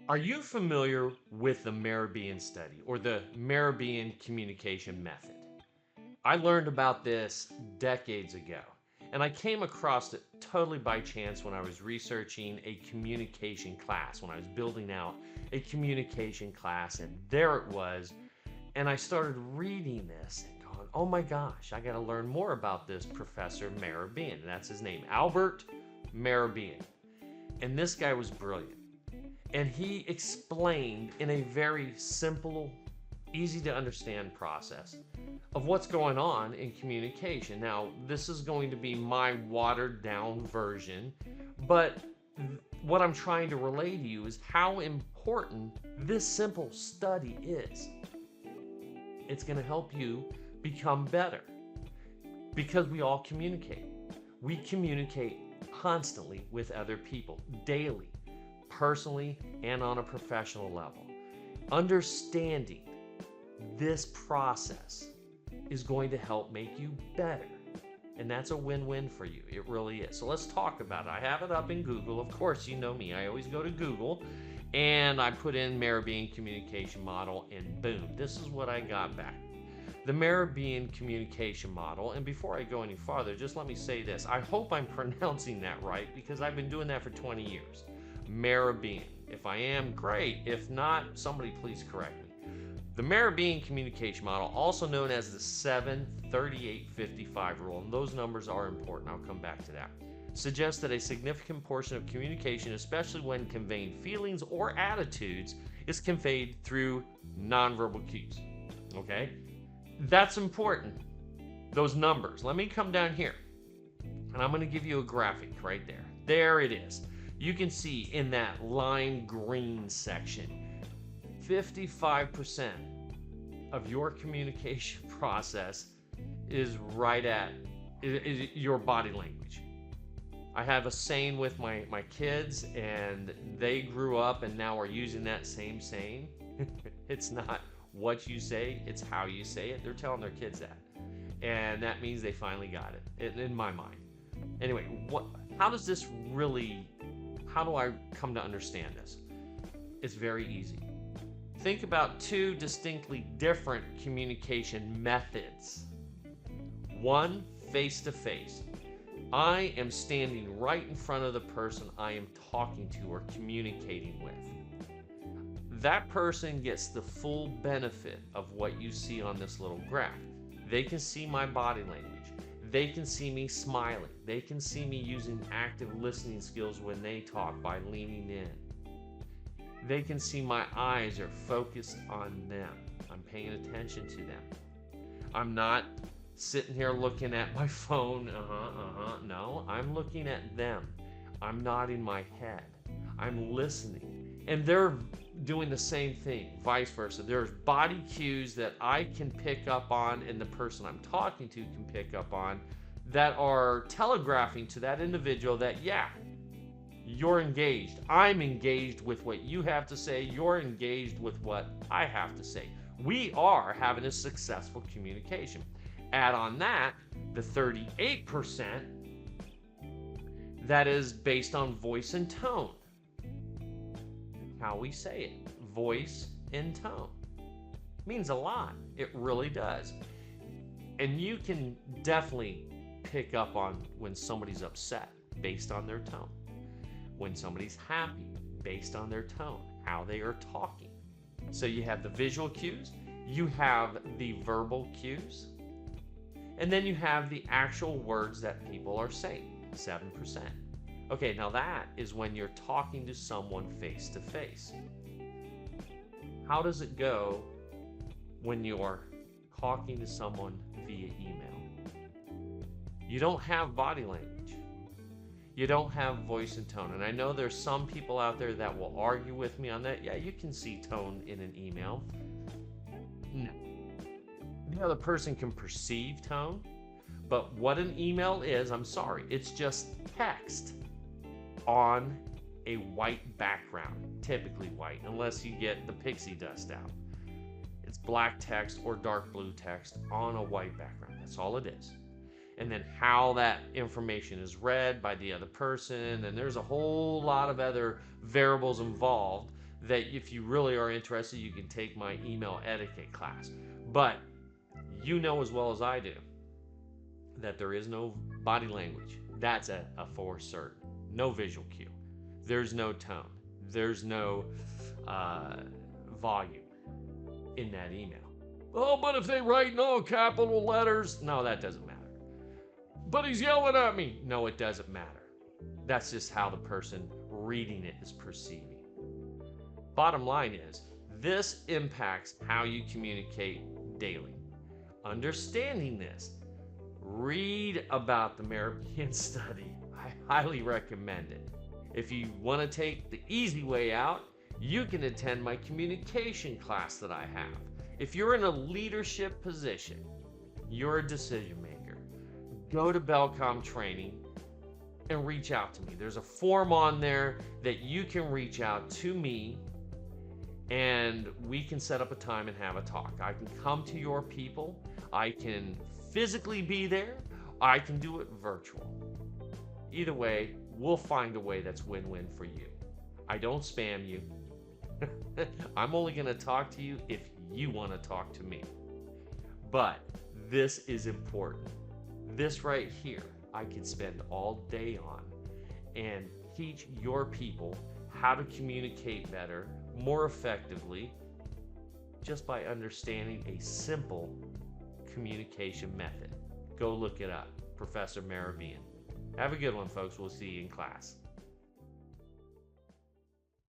Are you familiar with the Mehrabian study or the Mehrabian communication method? I learned about this decades ago, and I came across it totally by chance when I was researching a communication class, when I was building out a communication class, and there it was. And I started reading this and going, oh my gosh, I got to learn more about this Professor Mehrabian. That's his name, Albert Mehrabian. And this guy was brilliant. And he explained in a very simple, easy to understand process of what's going on in communication. Now, this is going to be my watered down version, but what I'm trying to relay to you is how important this simple study is. It's going to help you become better because we all communicate. We communicate constantly with other people, daily, personally, and on a professional level. Understanding this process is going to help make you better. And that's a win-win for you. It really is. So let's talk about it. I have it up in Google. Of course, you know me. I always go to Google and I put in Mehrabian Communication Model and boom, this is what I got back. The Mehrabian Communication Model, and before I go any farther, just let me say this. I hope I'm pronouncing that right because I've been doing that for 20 years. Mehrabian. If I am, great. If not, somebody please correct me. The Mehrabian Communication Model, also known as the 7-38-55 rule, and those numbers are important, I'll come back to that, suggests that a significant portion of communication, especially when conveying feelings or attitudes, is conveyed through nonverbal cues. Okay? That's important. Those numbers. Let me come down here, and I'm going to give you a graphic right there. There it is. You can see in that lime green section, 55% of your communication process is right at your body language. I have a saying with my kids, and they grew up and now are using that same saying. It's not what you say, it's how you say it. They're telling their kids that. And that means they finally got it, in my mind. Anyway, how does this really, how do I come to understand this? It's very easy. Think about two distinctly different communication methods. One, face-to-face. I am standing right in front of the person I am talking to or communicating with. That person gets the full benefit of what you see on this little graph. They can see my body language. They can see me smiling. They can see me using active listening skills when they talk by leaning in. They can see my eyes are focused on them. I'm paying attention to them. I'm not sitting here looking at my phone. No, I'm looking at them. I'm nodding my head. I'm listening. And they're doing the same thing, vice versa. There's body cues that I can pick up on and the person I'm talking to can pick up on that are telegraphing to that individual that, yeah, you're engaged. I'm engaged with what you have to say. You're engaged with what I have to say. We are having a successful communication. Add on that the 38% that is based on voice and tone. How we say it. Voice and tone. Means a lot. It really does. And you can definitely pick up on when somebody's upset based on their tone. When somebody's happy based on their tone, how they are talking. So you have the visual cues, you have the verbal cues, and then you have the actual words that people are saying, 7%. Okay, now that is when you're talking to someone face to face. How does it go when you're talking to someone via email? You don't have body language. You don't have voice and tone. And I know there's some people out there that will argue with me on that. Yeah, you can see tone in an email. No. The other person can perceive tone, but what an email is, I'm sorry, it's just text on a white background, typically white, unless you get the pixie dust out. It's black text or dark blue text on a white background. That's all it is. And then how that information is read by the other person, and there's a whole lot of other variables involved that if you really are interested, you can take my email etiquette class. But you know as well as I do that there is no body language. That's a for certain. No visual cue. There's no tone. There's no volume in that email. Oh, but if they write in all capital letters, no, that doesn't matter. But he's yelling at me. No, it doesn't matter. That's just how the person reading it is perceiving. Bottom line is, this impacts how you communicate daily. Understanding this, read about the Mehrabian study. I highly recommend it. If you want to take the easy way out, you can attend my communication class that I have. If you're in a leadership position, you're a decision maker, go to Bellcom training and reach out to me. There's a form on there that you can reach out to me and we can set up a time and have a talk. I can come to your people. I can physically be there. I can do it virtual. Either way, we'll find a way that's win-win for you. I don't spam you. I'm only going to talk to you if you want to talk to me. But this is important. This right here, I could spend all day on and teach your people how to communicate better, more effectively, just by understanding a simple communication method. Go look it up, Professor Mehrabian. Have a good one, folks. We'll see you in class.